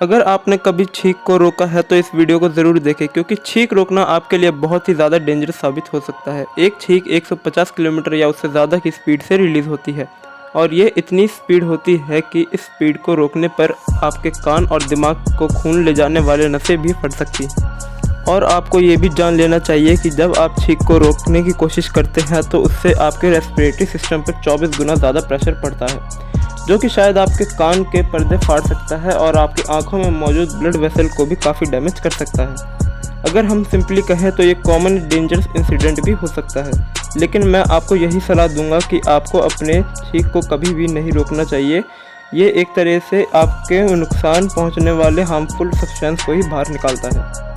अगर आपने कभी छींक को रोका है तो इस वीडियो को ज़रूर देखें, क्योंकि छींक रोकना आपके लिए बहुत ही ज़्यादा डेंजरस साबित हो सकता है। एक छींक 150 किलोमीटर या उससे ज़्यादा की स्पीड से रिलीज़ होती है और ये इतनी स्पीड होती है कि इस स्पीड को रोकने पर आपके कान और दिमाग को खून ले जाने वाले नसें भी फट सकती हैं। और आपको ये भी जान लेना चाहिए कि जब आप छींक को रोकने की कोशिश करते हैं तो उससे आपके रेस्पिरेटरी सिस्टम पर 24 गुना ज़्यादा प्रेशर पड़ता है, जो कि शायद आपके कान के पर्दे फाड़ सकता है और आपकी आंखों में मौजूद ब्लड वेसल को भी काफ़ी डैमेज कर सकता है। अगर हम सिंपली कहें तो ये कॉमन डेंजरस इंसिडेंट भी हो सकता है, लेकिन मैं आपको यही सलाह दूंगा कि आपको अपने छींक को कभी भी नहीं रोकना चाहिए। ये एक तरह से आपके नुकसान पहुंचने वाले हार्मफुल सब्सटेंस को ही बाहर निकालता है।